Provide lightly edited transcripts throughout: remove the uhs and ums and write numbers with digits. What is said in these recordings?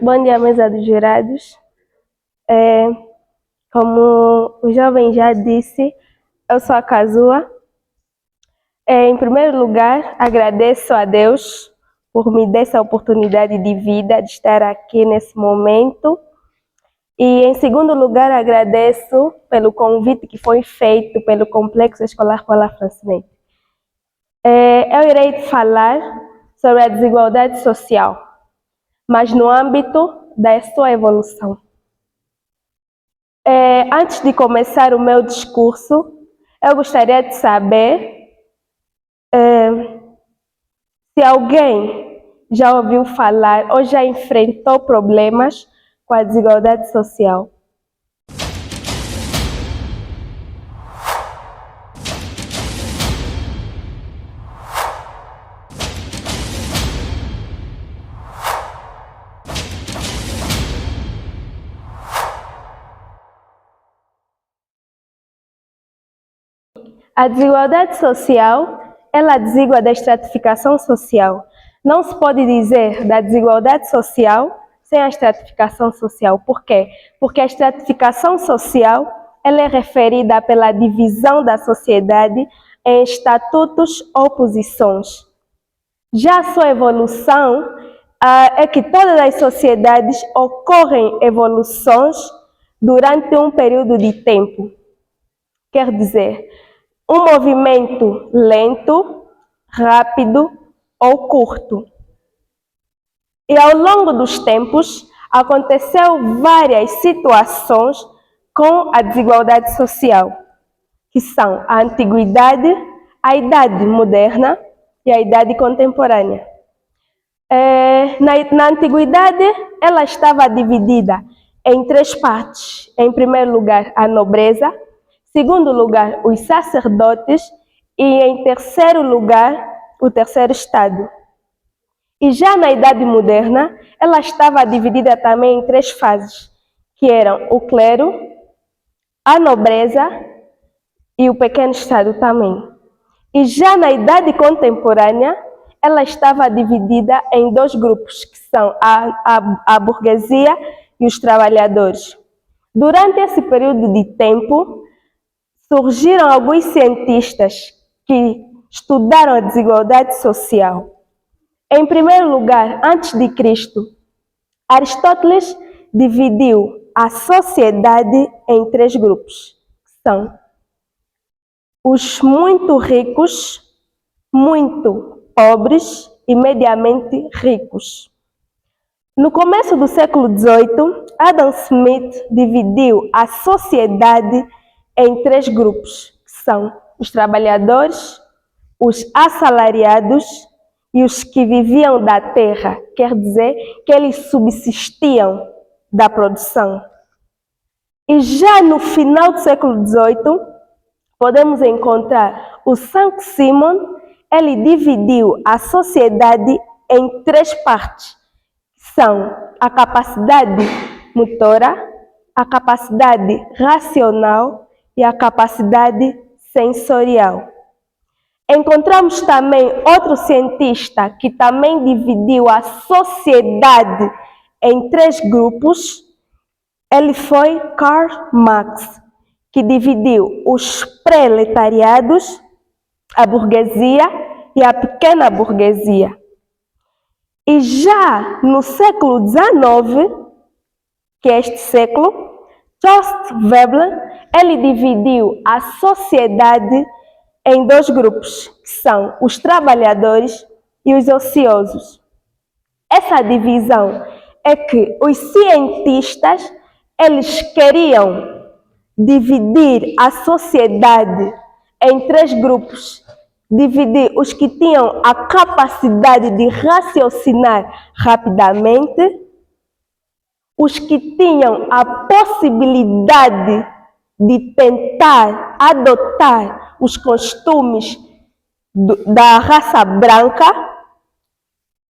Bom dia, mesa dos jurados. Como o jovem já disse, eu sou a Kazua. Em primeiro lugar, agradeço a Deus por me dar essa oportunidade de vida, de estar aqui nesse momento. E em segundo lugar, agradeço pelo convite que foi feito pelo Complexo Escolar Paula Francinete. Eu irei falar sobre a desigualdade social, mas no âmbito da sua evolução. Antes de começar o meu discurso, eu gostaria de saber se alguém já ouviu falar ou já enfrentou problemas com a desigualdade social. A desigualdade social, ela desigual da estratificação social. Não se pode dizer da desigualdade social sem a estratificação social. Por quê? Porque a estratificação social, ela é referida pela divisão da sociedade em estatutos ou posições. Já a sua evolução é que todas as sociedades ocorrem evoluções durante um período de tempo. Quer dizer, um movimento lento, rápido ou curto. E ao longo dos tempos, aconteceu várias situações com a desigualdade social, que são a antiguidade, a idade moderna e a idade contemporânea. Na antiguidade, ela estava dividida em três partes. Em primeiro lugar, a nobreza. Segundo lugar, os sacerdotes e em terceiro lugar, o terceiro estado. E já na Idade Moderna, ela estava dividida também em três fases, que eram o clero, a nobreza e o pequeno estado também. E já na Idade Contemporânea, ela estava dividida em dois grupos, que são a burguesia e os trabalhadores. Durante esse período de tempo, surgiram alguns cientistas que estudaram a desigualdade social. Em primeiro lugar, antes de Cristo, Aristóteles dividiu a sociedade em três grupos, que são os muito ricos, muito pobres e mediamente ricos. No começo do século XVIII, Adam Smith dividiu a sociedade em três grupos, que são os trabalhadores, os assalariados e os que viviam da terra, quer dizer que eles subsistiam da produção. E já no final do século XVIII, podemos encontrar o Saint-Simon, ele dividiu a sociedade em três partes, que são a capacidade motora, a capacidade racional e a capacidade sensorial. Encontramos também outro cientista que também dividiu a sociedade em três grupos. Ele foi Karl Marx, que dividiu os proletariados, a burguesia e a pequena burguesia. E já no século XIX, que é este século, Joseph Veblen, ele dividiu a sociedade em dois grupos, que são os trabalhadores e os ociosos. Essa divisão é que os cientistas, eles queriam dividir a sociedade em três grupos, dividir os que tinham a capacidade de raciocinar rapidamente, os que tinham a possibilidade de tentar adotar os costumes da raça branca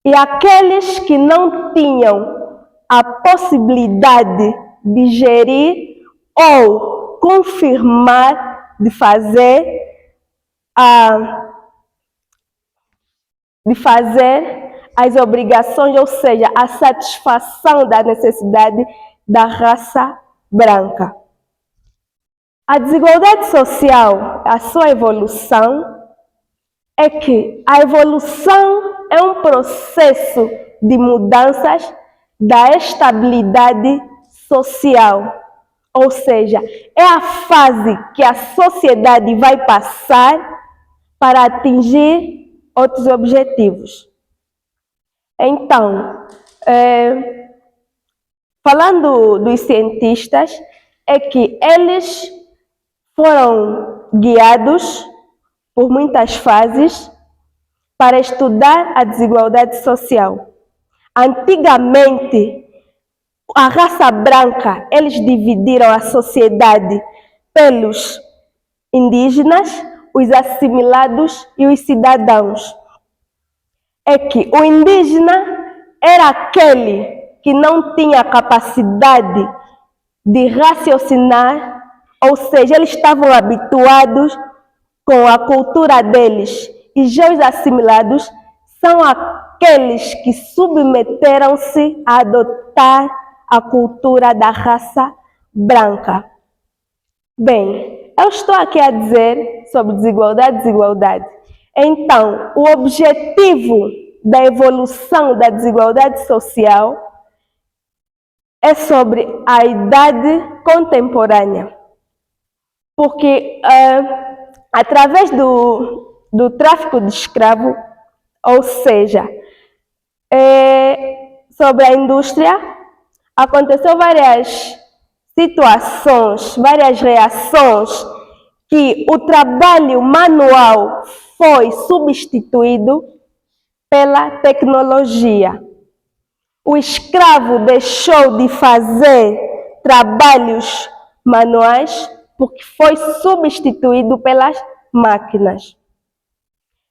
e aqueles que não tinham a possibilidade de gerir ou confirmar de fazer as obrigações, ou seja, a satisfação da necessidade da raça branca. A desigualdade social, a sua evolução, é que a evolução é um processo de mudanças da estabilidade social. Ou seja, é a fase que a sociedade vai passar para atingir outros objetivos. Então, falando dos cientistas, é que eles foram guiados por muitas fases para estudar a desigualdade social. Antigamente, a raça branca, eles dividiram a sociedade pelos indígenas, os assimilados e os cidadãos. É que o indígena era aquele que não tinha capacidade de raciocinar, ou seja, eles estavam habituados com a cultura deles, e já os assimilados são aqueles que submeteram-se a adotar a cultura da raça branca. Bem, eu estou aqui a dizer sobre desigualdade. Então, o objetivo da evolução da desigualdade social é sobre a idade contemporânea. Porque através do tráfico de escravo, ou seja, sobre a indústria, aconteceu várias situações, várias reações que o trabalho manual foi substituído pela tecnologia. O escravo deixou de fazer trabalhos manuais porque foi substituído pelas máquinas.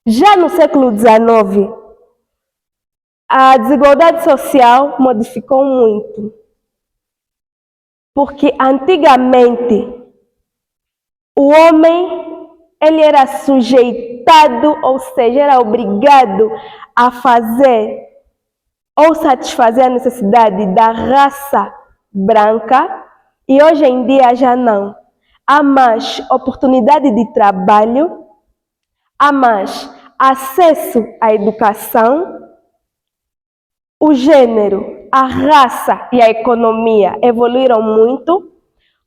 Já no século XIX, a desigualdade social modificou muito. Porque antigamente o homem ele era sujeitado, ou seja, era obrigado a fazer ou satisfazer a necessidade da raça branca, e hoje em dia já não. Há mais oportunidade de trabalho, há mais acesso à educação, o gênero, a raça e a economia evoluíram muito,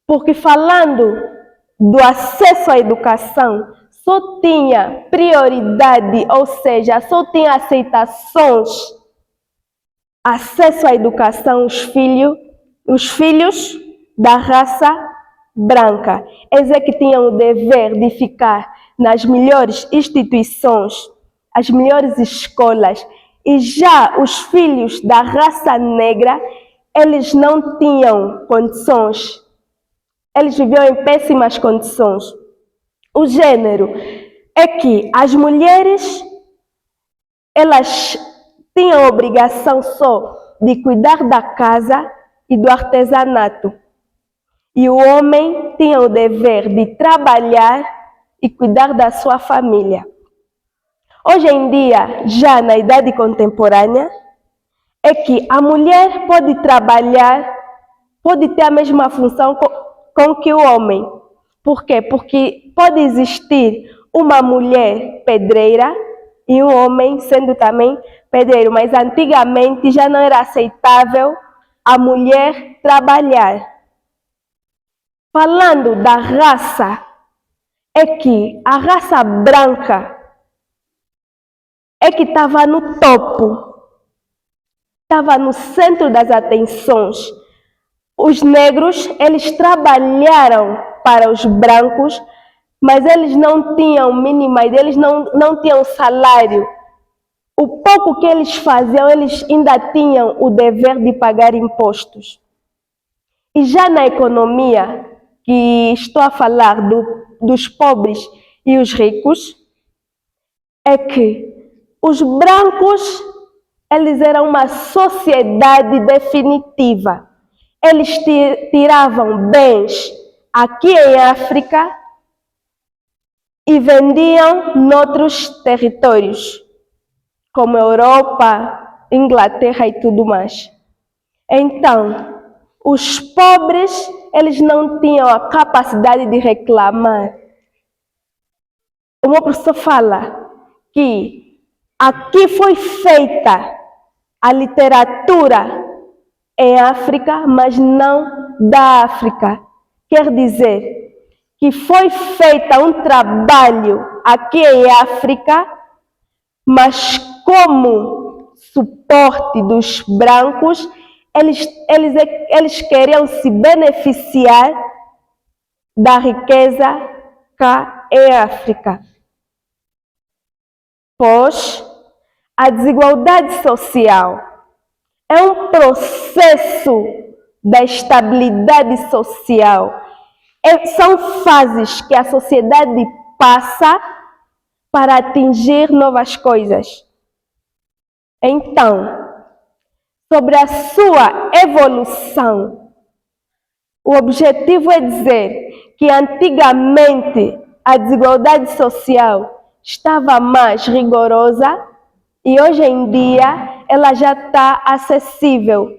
porque falando do acesso à educação, só tinha prioridade, ou seja, só tinha aceitações, acesso à educação os filhos da raça branca. Eles é que tinham o dever de ficar nas melhores instituições, as melhores escolas, e já os filhos da raça negra, eles não tinham condições, eles viviam em péssimas condições. O gênero é que as mulheres, elas tinham a obrigação só de cuidar da casa e do artesanato. E o homem tinha o dever de trabalhar e cuidar da sua família. Hoje em dia, já na idade contemporânea, é que a mulher pode trabalhar, pode ter a mesma função com que o homem. Por quê? Porque pode existir uma mulher pedreira e um homem sendo também pedreiro, mas antigamente já não era aceitável a mulher trabalhar. Falando da raça, é que a raça branca é que estava no topo, estava no centro das atenções. Os negros, eles trabalharam para os brancos, mas eles não tinham mínima, eles não tinham salário. O pouco que eles faziam, eles ainda tinham o dever de pagar impostos. E já na economia, que estou a falar dos pobres e os ricos, é que os brancos, eles eram uma sociedade definitiva. Eles tiravam bens aqui em África e vendiam noutros territórios, como Europa, Inglaterra e tudo mais. Então, os pobres, eles não tinham a capacidade de reclamar. O meu professor fala que aqui foi feita a literatura em África, mas não da África. Quer dizer que foi feita um trabalho aqui em África, mas como suporte dos brancos, eles queriam se beneficiar da riqueza cá em África. Pois a desigualdade social é um processo da estabilidade social. São fases que a sociedade passa para atingir novas coisas. Então, sobre a sua evolução, o objetivo é dizer que antigamente a desigualdade social estava mais rigorosa e hoje em dia ela já está acessível.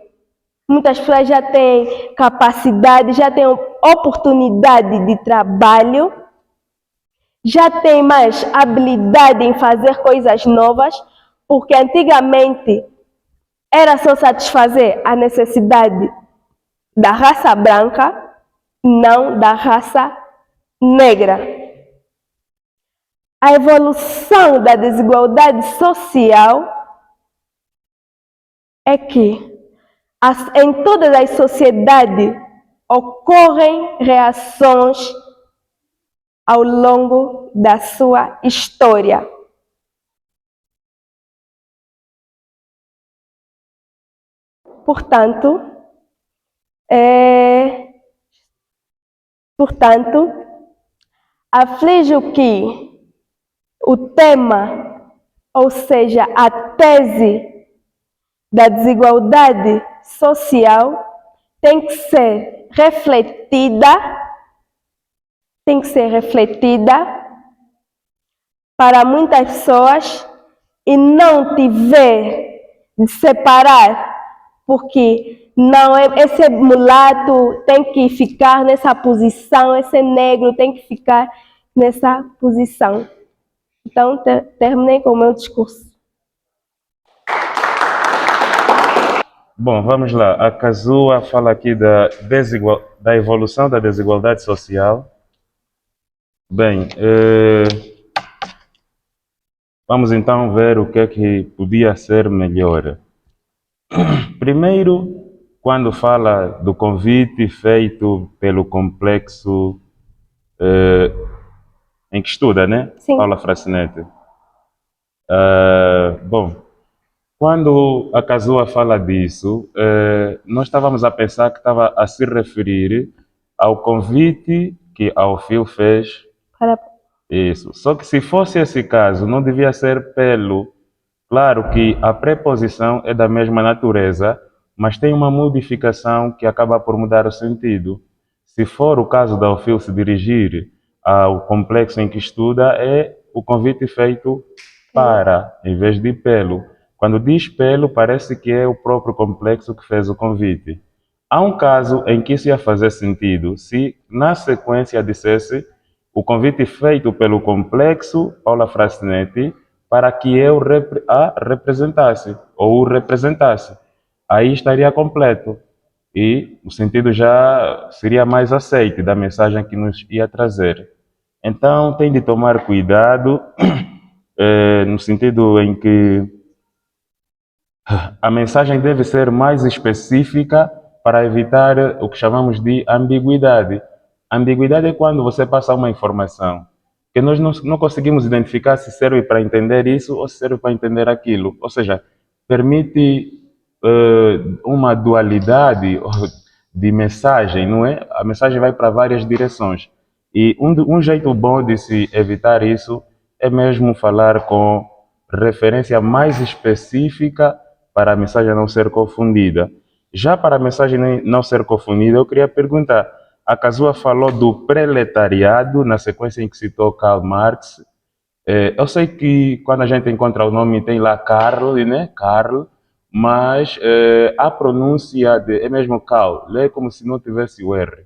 Muitas pessoas já têm capacidade, já têm oportunidade de trabalho, já têm mais habilidade em fazer coisas novas, porque antigamente era só satisfazer a necessidade da raça branca, não da raça negra. A evolução da desigualdade social é que em todas as sociedades ocorrem reações ao longo da sua história. Portanto, aflige que o tema, ou seja, a tese da desigualdade social tem que ser refletida para muitas pessoas e não tiver de separar, porque não é esse mulato tem que ficar nessa posição, esse negro tem que ficar nessa posição. Então, terminei com o meu discurso. Bom, vamos lá. A Kazua fala aqui da evolução da desigualdade social. Bem, vamos então ver o que é que podia ser melhor. Primeiro, quando fala do convite feito pelo complexo em que estuda, né? Sim. Paula Fracinete. Bom, quando a Kazua fala disso, nós estávamos a pensar que estava a se referir ao convite que a OFIL fez. Isso. Só que se fosse esse caso, não devia ser pelo. Claro que a preposição é da mesma natureza, mas tem uma modificação que acaba por mudar o sentido. Se for o caso da OFIL se dirigir ao complexo em que estuda, é o convite feito para, em vez de pelo. Quando diz pelo, parece que é o próprio complexo que fez o convite. Há um caso em que isso ia fazer sentido se, na sequência, dissesse o convite feito pelo complexo Paula Fracinetti para que eu a representasse ou o representasse. Aí estaria completo e o sentido já seria mais aceite da mensagem que nos ia trazer. Então tem de tomar cuidado no sentido em que a mensagem deve ser mais específica para evitar o que chamamos de ambiguidade. Ambiguidade é quando você passa uma informação que nós não conseguimos identificar se serve para entender isso ou se serve para entender aquilo. Ou seja, permite uma dualidade de mensagem, não é? A mensagem vai para várias direções. E um jeito bom de se evitar isso é mesmo falar com referência mais específica para a mensagem não ser confundida. Já para a mensagem não ser confundida, eu queria perguntar, a Kazua falou do proletariado na sequência em que citou Karl Marx. Eu sei que quando a gente encontra o nome tem lá Karl, né? Karl, mas a pronúncia é mesmo Karl, lê como se não tivesse o R.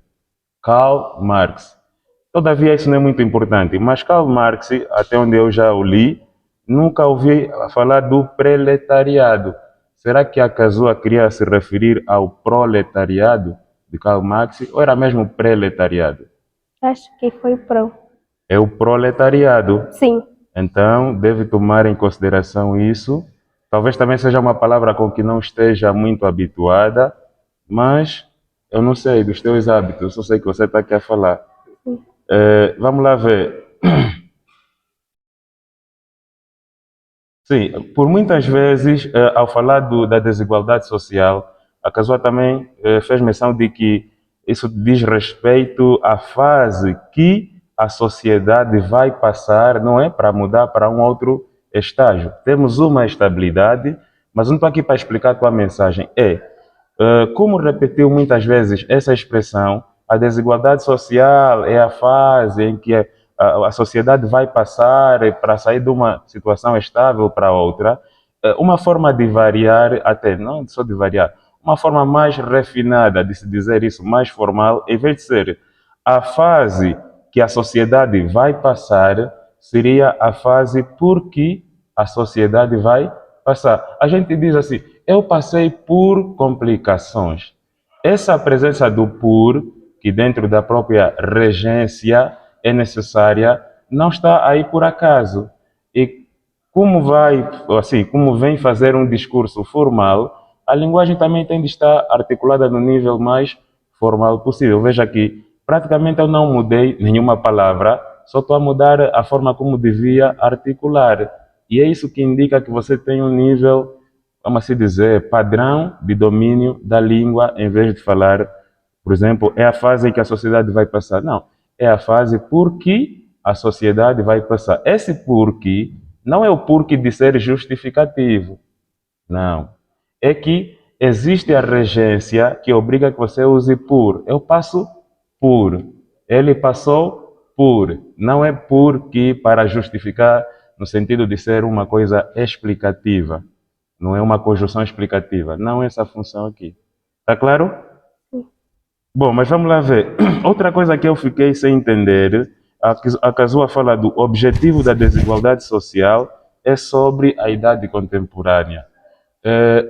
Karl Marx. Todavia, isso não é muito importante, mas Karl Marx, até onde eu já o li, nunca ouvi falar do proletariado. Será que a Kazuha queria se referir ao proletariado de Karl Marx ou era mesmo proletariado? Acho que foi pro. É o proletariado. Sim. Então, deve tomar em consideração isso. Talvez também seja uma palavra com que não esteja muito habituada, mas eu não sei dos teus hábitos, só sei que você está aqui a falar. Vamos lá ver. Sim, por muitas vezes, ao falar da desigualdade social, a Kazuha também fez menção de que isso diz respeito à fase que a sociedade vai passar, não é? Para mudar para um outro estágio. Temos uma estabilidade, mas não estou aqui para explicar a tua mensagem. Como repetiu muitas vezes essa expressão, a desigualdade social é a fase em que a sociedade vai passar para sair de uma situação estável para outra. Uma forma de variar, até não só de variar, uma forma mais refinada de se dizer isso, mais formal, em vez de ser a fase que a sociedade vai passar, seria a fase por que a sociedade vai passar. A gente diz assim, eu passei por complicações. Essa presença do por, que dentro da própria regência é necessária, não está aí por acaso. E como vem fazer um discurso formal, a linguagem também tem de estar articulada no nível mais formal possível. Veja que praticamente eu não mudei nenhuma palavra, só estou a mudar a forma como devia articular. E é isso que indica que você tem um nível, vamos assim dizer, padrão de domínio da língua, em vez de falar, por exemplo, é a fase em que a sociedade vai passar. Não, é a fase por que a sociedade vai passar. Esse porquê não é o porquê de ser justificativo. Não. É que existe a regência que obriga que você use por. Eu passo por. Ele passou por. Não é porque para justificar no sentido de ser uma coisa explicativa. Não é uma conjunção explicativa. Não é essa a função aqui. Está claro? Bom, mas vamos lá ver. Outra coisa que eu fiquei sem entender, a Kazuha fala do objetivo da desigualdade social é sobre a idade contemporânea.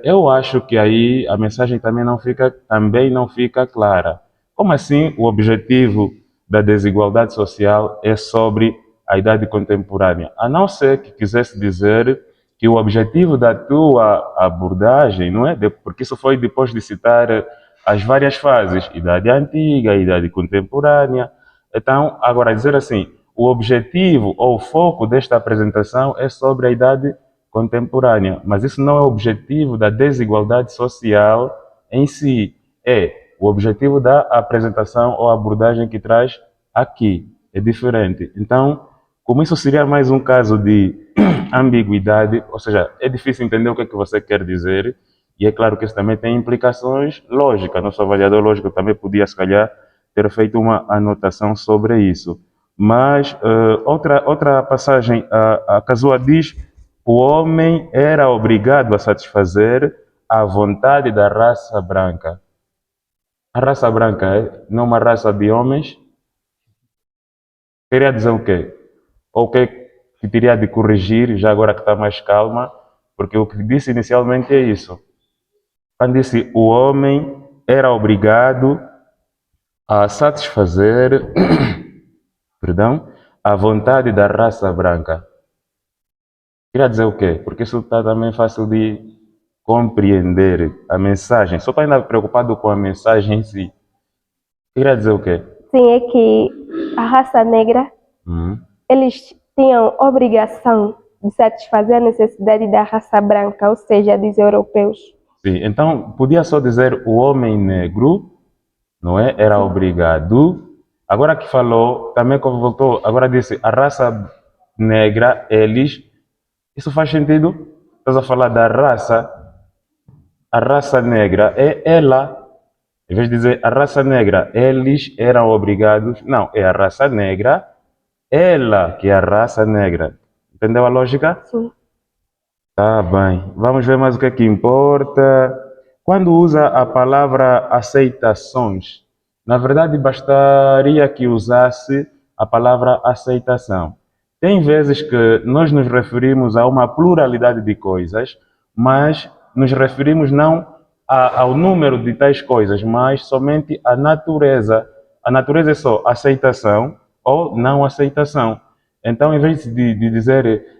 Eu acho que aí a mensagem também não fica clara. Como assim o objetivo da desigualdade social é sobre a idade contemporânea? A não ser que quisesse dizer que o objetivo da tua abordagem, não é? Porque isso foi depois de citar as várias fases, idade antiga, idade contemporânea. Então, agora dizer assim, o objetivo ou o foco desta apresentação é sobre a idade contemporânea, mas isso não é o objetivo da desigualdade social em si, é o objetivo da apresentação ou abordagem que traz aqui, é diferente. Então, como isso seria mais um caso de ambiguidade, ou seja, é difícil entender o que é que você quer dizer, e é claro que isso também tem implicações lógicas. Nosso avaliador lógico também podia, se calhar, ter feito uma anotação sobre isso. Mas outra passagem, a Kazuha diz: o homem era obrigado a satisfazer a vontade da raça branca. A raça branca não é uma raça de homens? Queria dizer o quê? Ou o que teria de corrigir, já agora que está mais calma, porque o que disse inicialmente é isso. Quando disse o homem era obrigado a satisfazer perdão, a vontade da raça branca. Queria dizer o quê? Porque isso está também fácil de compreender a mensagem. Só estou ainda preocupado com a mensagem em si. Queria dizer o quê? Sim, é que a raça negra, eles tinham obrigação de satisfazer a necessidade da raça branca, ou seja, dos europeus. Sim, então podia só dizer o homem negro, não é? Era obrigado. Agora que falou, também como voltou, agora disse a raça negra, eles. Isso faz sentido? Estás a falar da raça. A raça negra é ela. Em vez de dizer a raça negra, eles eram obrigados. Não, é a raça negra, ela que é a raça negra. Entendeu a lógica? Sim. Tá bem. Vamos ver mais o que é que importa. Quando usa a palavra aceitações, na verdade bastaria que usasse a palavra aceitação. Tem vezes que nós nos referimos a uma pluralidade de coisas, mas nos referimos não ao número de tais coisas, mas somente à natureza. A natureza é só aceitação ou não aceitação. Então, em vez de dizer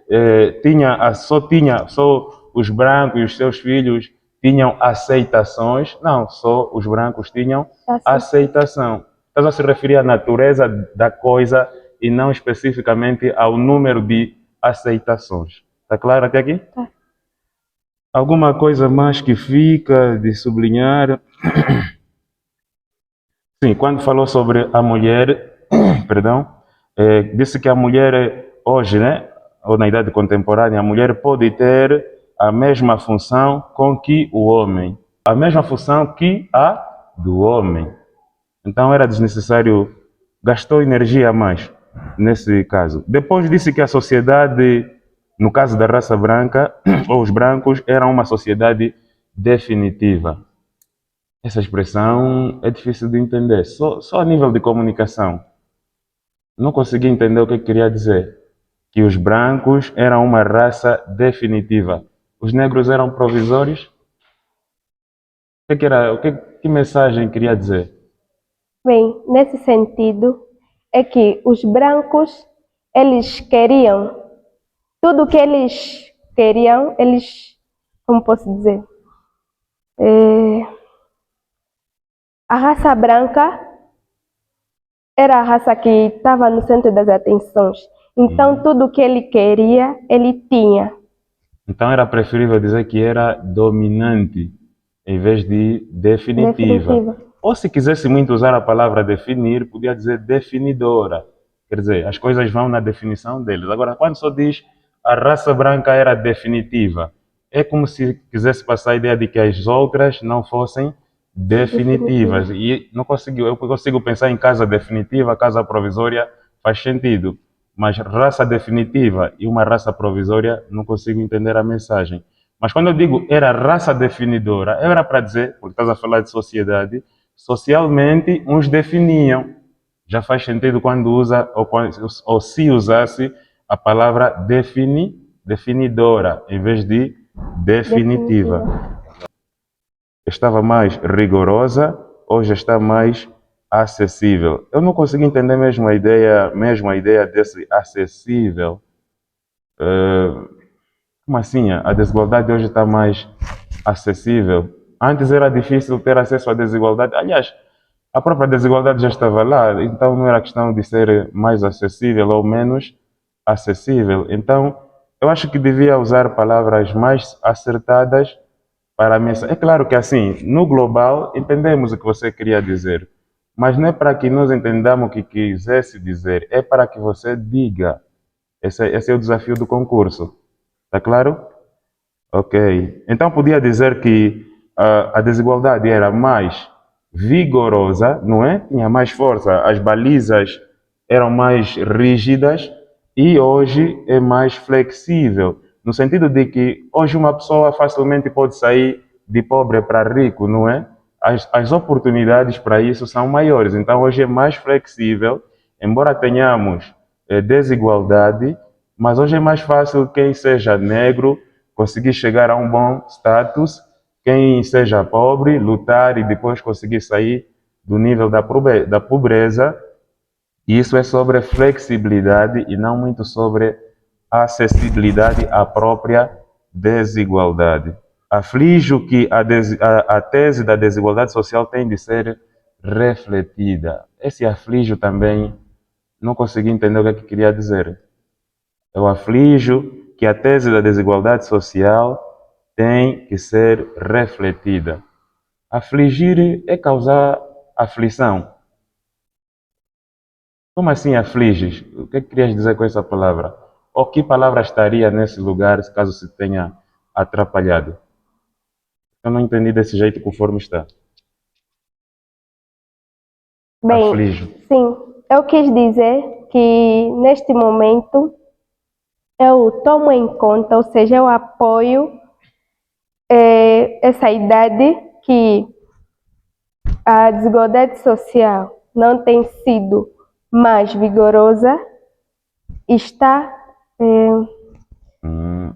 só os brancos e os seus filhos tinham aceitações, não, só os brancos tinham aceitação. Estás a se referir à natureza da coisa e não especificamente ao número de aceitações. Está claro até aqui? Tá. Alguma coisa mais que fica de sublinhar? Sim, quando falou sobre a mulher, perdão, disse que a mulher hoje, né, ou na idade contemporânea, a mulher pode ter a mesma função com que o homem, a mesma função que a do homem. Então era desnecessário, gastou energia a mais nesse caso. Depois disse que a sociedade, no caso da raça branca, ou os brancos, eram uma sociedade definitiva. Essa expressão é difícil de entender, só a nível de comunicação. Não consegui entender o que queria dizer. Que os brancos eram uma raça definitiva. Os negros eram provisórios? Que mensagem queria dizer? Bem, nesse sentido, é que os brancos, eles queriam, tudo que eles queriam, eles, como posso dizer, a raça branca era a raça que estava no centro das atenções. Então, tudo que ele queria, ele tinha. Então era preferível dizer que era dominante, em vez de definitiva. Ou se quisesse muito usar a palavra definir, podia dizer definidora. Quer dizer, as coisas vão na definição deles. Agora, quando só diz a raça branca era definitiva, é como se quisesse passar a ideia de que as outras não fossem definitivas. E não consigo, eu consigo pensar em casa definitiva, casa provisória, faz sentido. Mas raça definitiva e uma raça provisória, não consigo entender a mensagem. Mas quando eu digo era raça definidora, era para dizer, porque estás a falar de sociedade, socialmente uns definiam. Já faz sentido quando usa ou se usasse a palavra definidora em vez de definitiva. Estava mais rigorosa, hoje está mais acessível. Eu não consegui entender mesmo a ideia desse acessível. Como assim? A desigualdade hoje está mais acessível. Antes era difícil ter acesso à desigualdade. Aliás, a própria desigualdade já estava lá, então não era questão de ser mais acessível ou menos acessível. Então, eu acho que devia usar palavras mais acertadas para a mensagem. É claro que assim, no global, entendemos o que você queria dizer, mas não é para que nós entendamos o que quisesse dizer, é para que você diga. Esse é o desafio do concurso. Está claro? Ok. Então podia dizer que a desigualdade era mais vigorosa, não é? Tinha mais força, as balizas eram mais rígidas e hoje é mais flexível, no sentido de que hoje uma pessoa facilmente pode sair de pobre para rico, não é? As oportunidades para isso são maiores, então hoje é mais flexível, embora tenhamos desigualdade, mas hoje é mais fácil quem seja negro conseguir chegar a um bom status, quem seja pobre, lutar e depois conseguir sair do nível da pobreza. E isso é sobre flexibilidade e não muito sobre acessibilidade à própria desigualdade. Aflijo que a tese da desigualdade social tem de ser refletida. Esse aflijo também não consegui entender o que é que queria dizer. Eu aflijo que a tese da desigualdade social tem que ser refletida. Afligir é causar aflição. Como assim afliges? O que é que querias dizer com essa palavra? Ou que palavra estaria nesse lugar caso se tenha atrapalhado? Eu não entendi desse jeito conforme está. Bem, Aflijo. sim, eu quis dizer que neste momento eu tomo em conta, ou seja, eu apoio essa idade que a desigualdade social não tem sido mais vigorosa e está.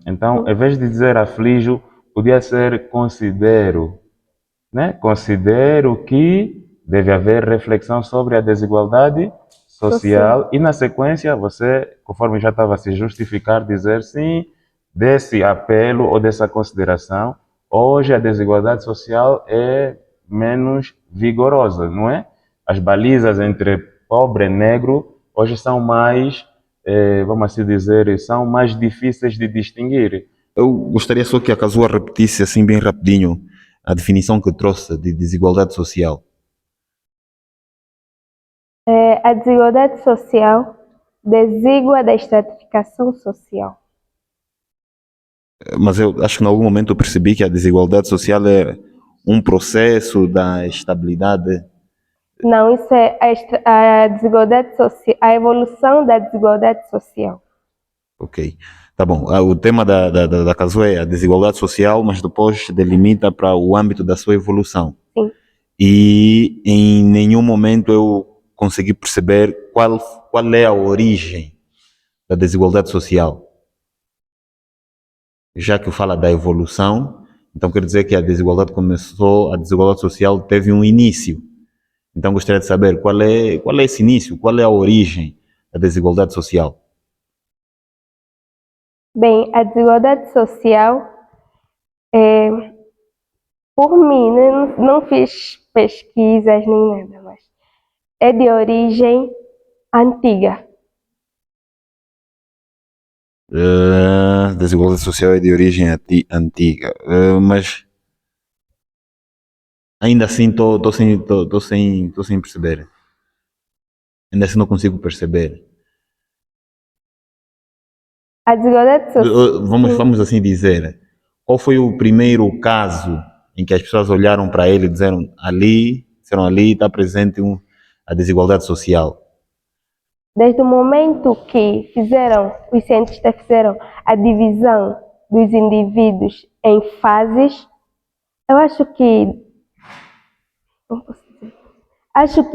Então, em vez de dizer aflijo, podia ser considero, né? Considero que deve haver reflexão sobre a desigualdade social e na sequência você, conforme já estava a se justificar, dizer sim, desse apelo ou dessa consideração, hoje a desigualdade social é menos vigorosa, não é? As balizas entre pobre e negro hoje são mais, vamos assim dizer, são mais difíceis de distinguir. Eu gostaria só que a Casua repetisse assim bem rapidinho a definição que trouxe de desigualdade social. A desigualdade social desígua da estratificação social. Mas eu acho que em algum momento eu percebi que a desigualdade social é um processo da estabilidade. Não, isso é a desigualdade social, a evolução da desigualdade social. Ok, tá bom. O tema da Casua é a desigualdade social, mas depois delimita para o âmbito da sua evolução. Sim. E em nenhum momento eu consegui perceber qual é a origem da desigualdade social. Já que fala da evolução, então quer dizer que a desigualdade social teve um início. Então gostaria de saber qual é esse início, qual é a origem da desigualdade social. Bem, a desigualdade social, por mim, né, não fiz pesquisas nem nada, mas é de origem antiga. Desigualdade social é de origem antiga, mas ainda assim estou sem perceber. Ainda assim não consigo perceber. A desigualdade social. Vamos assim dizer, qual foi o primeiro caso em que as pessoas olharam para ele e disseram ali está presente a desigualdade social? Desde o momento que os cientistas fizeram a divisão dos indivíduos em fases, eu acho que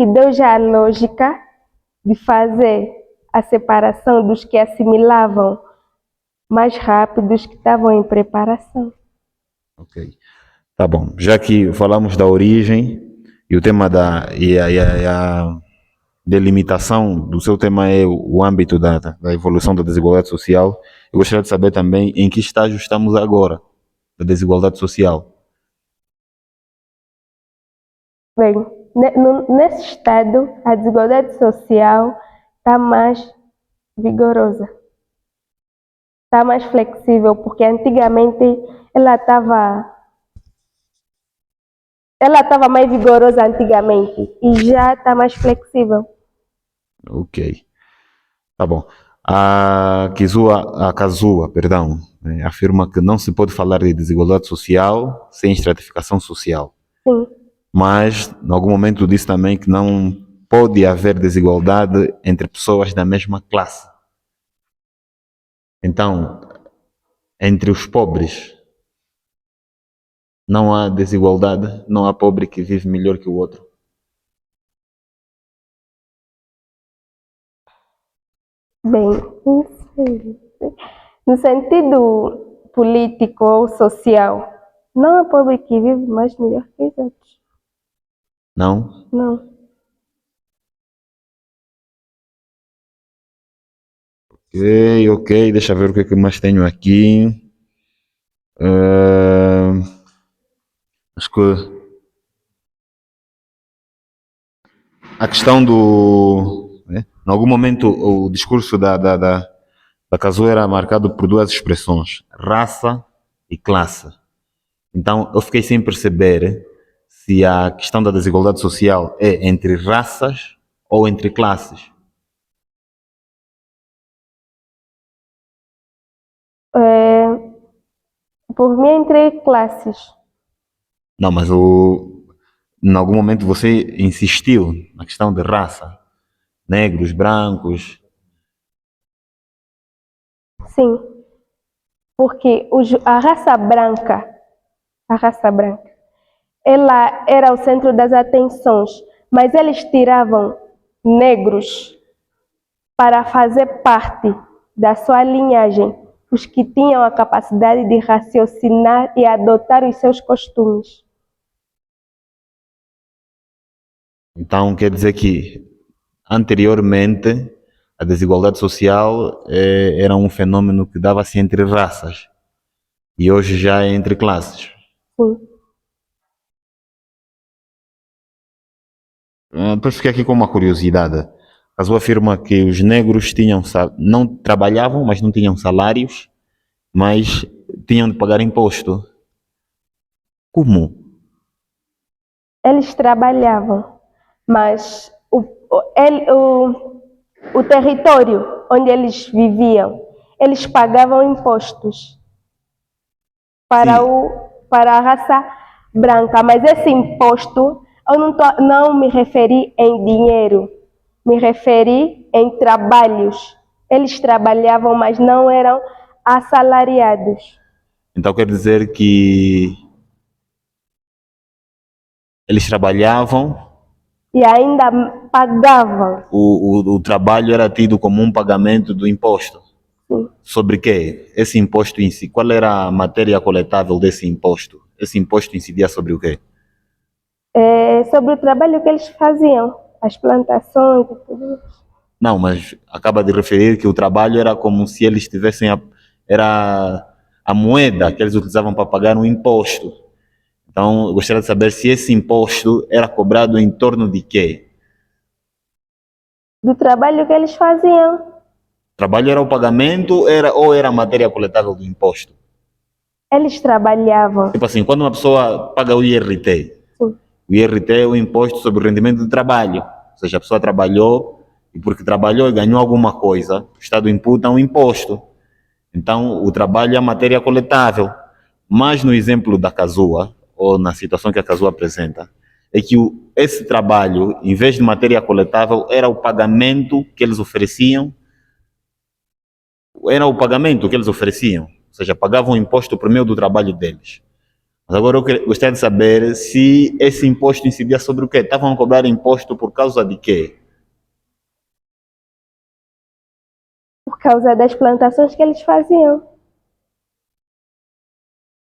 deu já a lógica de fazer a separação dos que assimilavam mais rápido, dos que estavam em preparação. Ok, tá bom. Já que falamos da origem e o tema a delimitação do seu tema é o âmbito da evolução da desigualdade social, eu gostaria de saber também em que estágio estamos agora da desigualdade social. Bem, nesse estado, a desigualdade social está mais vigorosa, está mais flexível, porque antigamente ela estava mais vigorosa antigamente e já está mais flexível. Ok, tá bom. A Kazua, perdão, afirma que não se pode falar de desigualdade social sem estratificação social. Sim. Mas, em algum momento, disse também que não pode haver desigualdade entre pessoas da mesma classe. Então, entre os pobres, não há desigualdade, não há pobre que vive melhor que o outro. Bem, não sei. No sentido político ou social, não há pobre que vive mais melhor que os outros. Não? Não. Ok, deixa eu ver o que mais tenho aqui. Acho que a questão em algum momento o discurso da Cazu era marcado por duas expressões, raça e classe. Então eu fiquei sem perceber se a questão da desigualdade social é entre raças ou entre classes. Por mim, entre classes. Não, mas em algum momento você insistiu na questão de raça. Negros, brancos. Sim, porque a raça branca, ela era o centro das atenções, mas eles tiravam negros para fazer parte da sua linhagem, os que tinham a capacidade de raciocinar e adotar os seus costumes. Então quer dizer que anteriormente a desigualdade social era um fenômeno que dava-se entre raças e hoje já é entre classes. Sim. Depois fiquei aqui com uma curiosidade. Caso afirma que os negros não trabalhavam, mas não tinham salários, mas tinham de pagar imposto. Como? Eles trabalhavam, mas o território onde eles viviam, eles pagavam impostos para, Sim. para a raça branca, mas esse imposto, eu não me referi em dinheiro, me referi em trabalhos. Eles trabalhavam, mas não eram assalariados. Então quer dizer que eles trabalhavam, E ainda pagavam. o trabalho era tido como um pagamento do imposto. Sim. Sobre quê? Esse imposto em si, qual era a matéria coletável desse imposto? Esse imposto incidia sobre o quê? Sobre o trabalho que eles faziam, as plantações e tudo isso. Não, mas acaba de referir que o trabalho era como se eles tivessem era a moeda que eles utilizavam para pagar um imposto. Então, eu gostaria de saber se esse imposto era cobrado em torno de quê? Do trabalho que eles faziam. O trabalho era o pagamento ou era a matéria coletável do imposto? Eles trabalhavam. Tipo assim, quando uma pessoa paga o IRT, Sim. o IRT é o imposto sobre o rendimento do trabalho. Ou seja, a pessoa trabalhou e porque trabalhou e ganhou alguma coisa, o Estado imputa um imposto. Então, o trabalho é a matéria coletável. Mas no exemplo da Cazua, ou na situação que a Cazua apresenta, é que esse trabalho, em vez de matéria coletável, era o pagamento que eles ofereciam. Era o pagamento que eles ofereciam. Ou seja, pagavam imposto por meio do trabalho deles. Mas agora eu gostaria de saber se esse imposto incidia sobre o quê? Estavam a cobrar imposto por causa de quê? Por causa das plantações que eles faziam.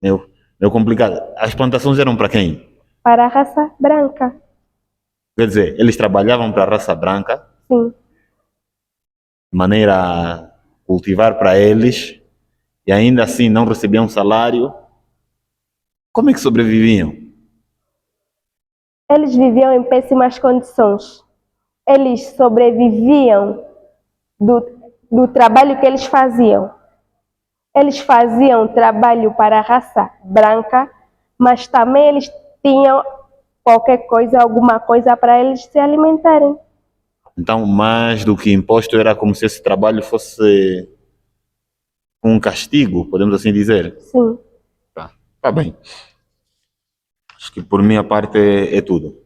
Meio complicado. As plantações eram para quem? Para a raça branca. Quer dizer, eles trabalhavam para a raça branca, Sim. de maneira a cultivar para eles, e ainda assim não recebiam salário. Como é que sobreviviam? Eles viviam em péssimas condições. Eles sobreviviam do trabalho que eles faziam. Eles faziam trabalho para a raça branca, mas também eles tinham qualquer coisa, alguma coisa para eles se alimentarem. Então, mais do que imposto, era como se esse trabalho fosse um castigo, podemos assim dizer. Sim. Tá bem. Acho que por minha parte é tudo.